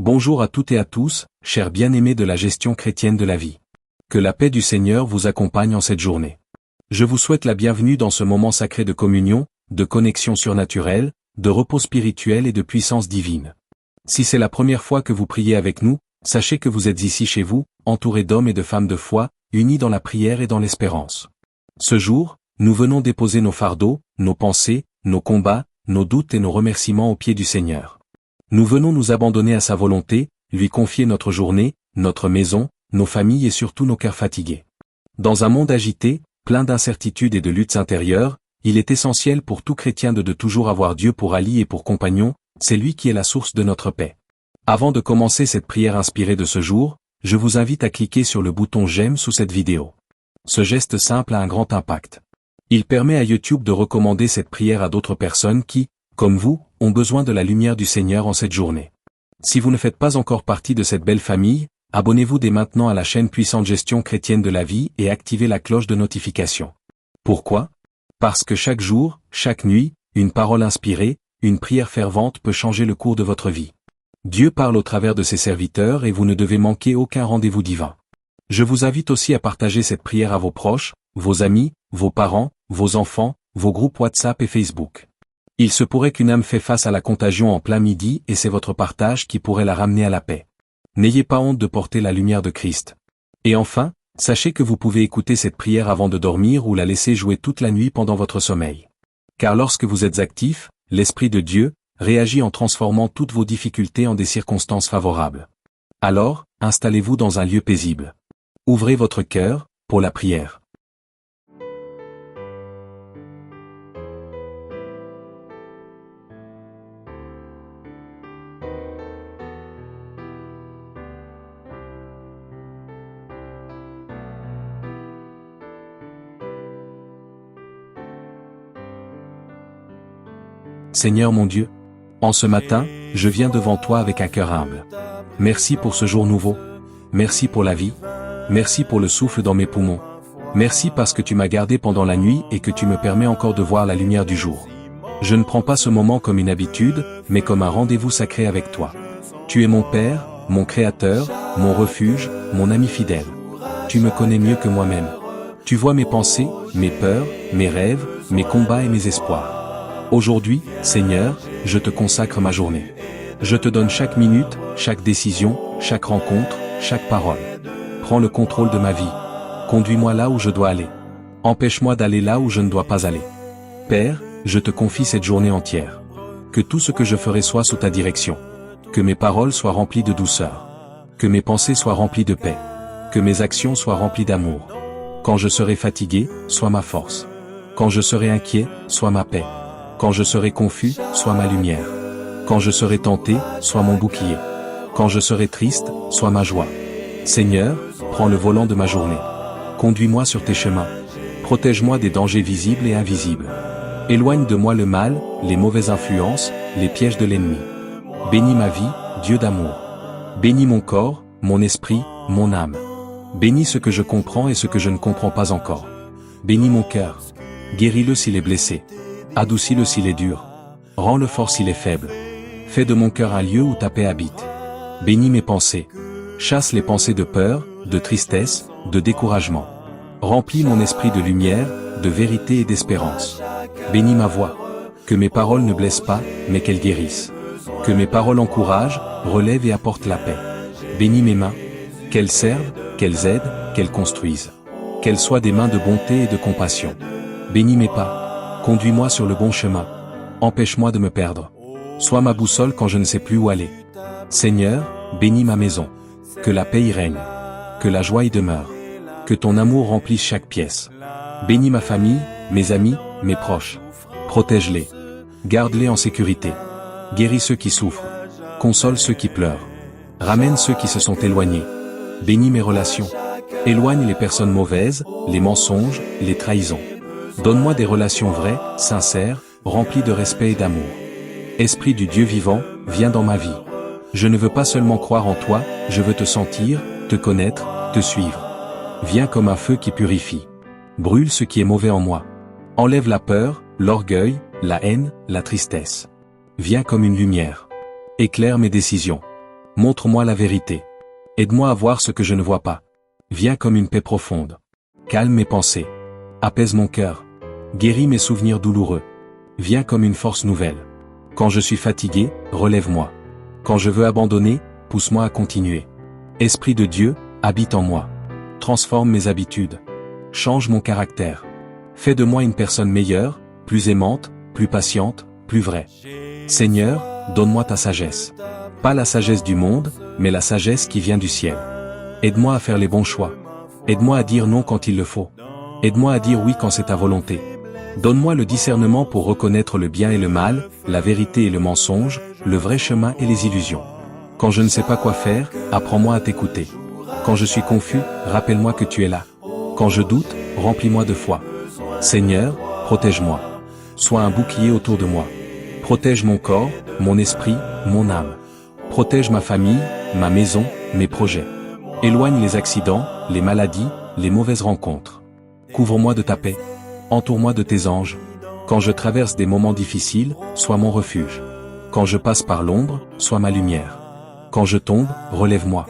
Bonjour à toutes et à tous, chers bien-aimés de la gestion chrétienne de la vie. Que la paix du Seigneur vous accompagne en cette journée. Je vous souhaite la bienvenue dans ce moment sacré de communion, de connexion surnaturelle, de repos spirituel et de puissance divine. Si c'est la première fois que vous priez avec nous, sachez que vous êtes ici chez vous, entourés d'hommes et de femmes de foi, unis dans la prière et dans l'espérance. Ce jour, nous venons déposer nos fardeaux, nos pensées, nos combats, nos doutes et nos remerciements aux pieds du Seigneur. Nous venons nous abandonner à sa volonté, lui confier notre journée, notre maison, nos familles et surtout nos cœurs fatigués. Dans un monde agité, plein d'incertitudes et de luttes intérieures, il est essentiel pour tout chrétien de toujours avoir Dieu pour allié et pour compagnon, c'est lui qui est la source de notre paix. Avant de commencer cette prière inspirée de ce jour, je vous invite à cliquer sur le bouton j'aime sous cette vidéo. Ce geste simple a un grand impact. Il permet à YouTube de recommander cette prière à d'autres personnes qui, comme vous, ont besoin de la lumière du Seigneur en cette journée. Si vous ne faites pas encore partie de cette belle famille, abonnez-vous dès maintenant à la chaîne Puissante Gestion Chrétienne de la Vie et activez la cloche de notification. Pourquoi ? Parce que chaque jour, chaque nuit, une parole inspirée, une prière fervente peut changer le cours de votre vie. Dieu parle au travers de ses serviteurs et vous ne devez manquer aucun rendez-vous divin. Je vous invite aussi à partager cette prière à vos proches, vos amis, vos parents, vos enfants, vos groupes WhatsApp et Facebook. Il se pourrait qu'une âme fait face à la contagion en plein midi et c'est votre partage qui pourrait la ramener à la paix. N'ayez pas honte de porter la lumière de Christ. Et enfin, sachez que vous pouvez écouter cette prière avant de dormir ou la laisser jouer toute la nuit pendant votre sommeil. Car lorsque vous êtes actif, l'Esprit de Dieu réagit en transformant toutes vos difficultés en des circonstances favorables. Alors, installez-vous dans un lieu paisible. Ouvrez votre cœur pour la prière. Seigneur mon Dieu, en ce matin, je viens devant toi avec un cœur humble. Merci pour ce jour nouveau. Merci pour la vie. Merci pour le souffle dans mes poumons. Merci parce que tu m'as gardé pendant la nuit et que tu me permets encore de voir la lumière du jour. Je ne prends pas ce moment comme une habitude, mais comme un rendez-vous sacré avec toi. Tu es mon Père, mon Créateur, mon refuge, mon ami fidèle. Tu me connais mieux que moi-même. Tu vois mes pensées, mes peurs, mes rêves, mes combats et mes espoirs. Aujourd'hui, Seigneur, je te consacre ma journée. Je te donne chaque minute, chaque décision, chaque rencontre, chaque parole. Prends le contrôle de ma vie. Conduis-moi là où je dois aller. Empêche-moi d'aller là où je ne dois pas aller. Père, je te confie cette journée entière. Que tout ce que je ferai soit sous ta direction. Que mes paroles soient remplies de douceur. Que mes pensées soient remplies de paix. Que mes actions soient remplies d'amour. Quand je serai fatigué, sois ma force. Quand je serai inquiet, sois ma paix. Quand je serai confus, sois ma lumière. Quand je serai tenté, sois mon bouclier. Quand je serai triste, sois ma joie. Seigneur, prends le volant de ma journée. Conduis-moi sur tes chemins. Protège-moi des dangers visibles et invisibles. Éloigne de moi le mal, les mauvaises influences, les pièges de l'ennemi. Bénis ma vie, Dieu d'amour. Bénis mon corps, mon esprit, mon âme. Bénis ce que je comprends et ce que je ne comprends pas encore. Bénis mon cœur. Guéris-le s'il est blessé. Adoucis-le s'il est dur. Rends-le fort s'il est faible. Fais de mon cœur un lieu où ta paix habite. Bénis mes pensées. Chasse les pensées de peur, de tristesse, de découragement. Remplis mon esprit de lumière, de vérité et d'espérance. Bénis ma voix. Que mes paroles ne blessent pas, mais qu'elles guérissent. Que mes paroles encouragent, relèvent et apportent la paix. Bénis mes mains. Qu'elles servent, qu'elles aident, qu'elles construisent. Qu'elles soient des mains de bonté et de compassion. Bénis mes pas. Conduis-moi sur le bon chemin. Empêche-moi de me perdre. Sois ma boussole quand je ne sais plus où aller. Seigneur, bénis ma maison. Que la paix y règne. Que la joie y demeure. Que ton amour remplisse chaque pièce. Bénis ma famille, mes amis, mes proches. Protège-les. Garde-les en sécurité. Guéris ceux qui souffrent. Console ceux qui pleurent. Ramène ceux qui se sont éloignés. Bénis mes relations. Éloigne les personnes mauvaises, les mensonges, les trahisons. Donne-moi des relations vraies, sincères, remplies de respect et d'amour. Esprit du Dieu vivant, viens dans ma vie. Je ne veux pas seulement croire en toi, je veux te sentir, te connaître, te suivre. Viens comme un feu qui purifie. Brûle ce qui est mauvais en moi. Enlève la peur, l'orgueil, la haine, la tristesse. Viens comme une lumière. Éclaire mes décisions. Montre-moi la vérité. Aide-moi à voir ce que je ne vois pas. Viens comme une paix profonde. Calme mes pensées. Apaise mon cœur. Guéris mes souvenirs douloureux. Viens comme une force nouvelle. Quand je suis fatigué, relève-moi. Quand je veux abandonner, pousse-moi à continuer. Esprit de Dieu, habite en moi. Transforme mes habitudes. Change mon caractère. Fais de moi une personne meilleure, plus aimante, plus patiente, plus vraie. Seigneur, donne-moi ta sagesse. Pas la sagesse du monde, mais la sagesse qui vient du ciel. Aide-moi à faire les bons choix. Aide-moi à dire non quand il le faut. Aide-moi à dire oui quand c'est ta volonté. Donne-moi le discernement pour reconnaître le bien et le mal, la vérité et le mensonge, le vrai chemin et les illusions. Quand je ne sais pas quoi faire, apprends-moi à t'écouter. Quand je suis confus, rappelle-moi que tu es là. Quand je doute, remplis-moi de foi. Seigneur, protège-moi. Sois un bouclier autour de moi. Protège mon corps, mon esprit, mon âme. Protège ma famille, ma maison, mes projets. Éloigne les accidents, les maladies, les mauvaises rencontres. Couvre-moi de ta paix. Entoure-moi de tes anges. Quand je traverse des moments difficiles, sois mon refuge. Quand je passe par l'ombre, sois ma lumière. Quand je tombe, relève-moi.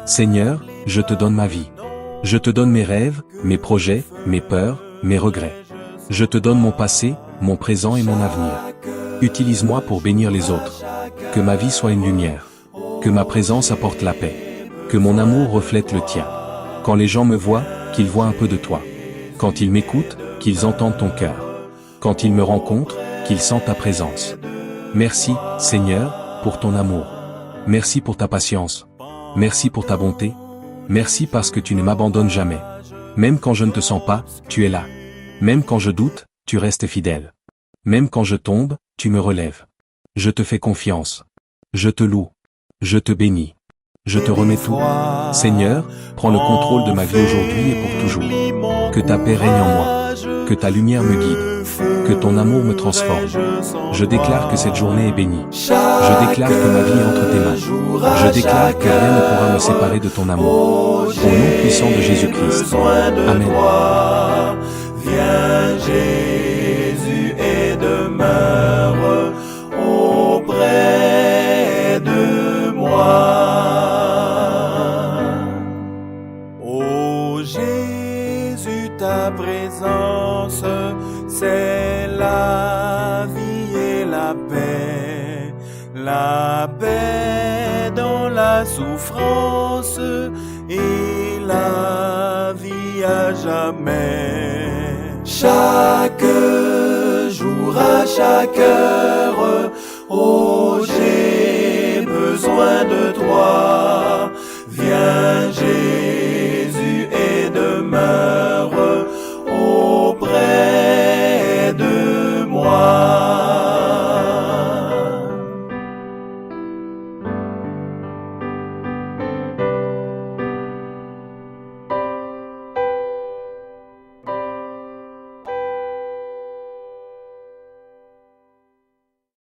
Seigneur, je te donne ma vie. Je te donne mes rêves, mes projets, mes peurs, mes regrets. Je te donne mon passé, mon présent et mon avenir. Utilise-moi pour bénir les autres. Que ma vie soit une lumière. Que ma présence apporte la paix. Que mon amour reflète le tien. Quand les gens me voient, qu'ils voient un peu de toi. Quand ils m'écoutent, qu'ils entendent ton cœur. Quand ils me rencontrent, qu'ils sentent ta présence. Merci, Seigneur, pour ton amour. Merci pour ta patience. Merci pour ta bonté. Merci parce que tu ne m'abandonnes jamais. Même quand je ne te sens pas, tu es là. Même quand je doute, tu restes fidèle. Même quand je tombe, tu me relèves. Je te fais confiance. Je te loue. Je te bénis. Je te remets tout. Seigneur, prends le contrôle de ma vie aujourd'hui et pour toujours. Que ta paix règne en moi. Que ta lumière me guide. Que ton amour me transforme. Je déclare que cette journée est bénie. Je déclare que ma vie est entre tes mains. Je déclare que rien ne pourra me séparer de ton amour. Au nom puissant de Jésus-Christ. Amen. Viens Jésus et demeure auprès de moi. Ô Jésus, ta présence, c'est la vie et la paix. La paix dans la souffrance et la vie à jamais. Chaque jour, à chaque heure, oh j'ai besoin de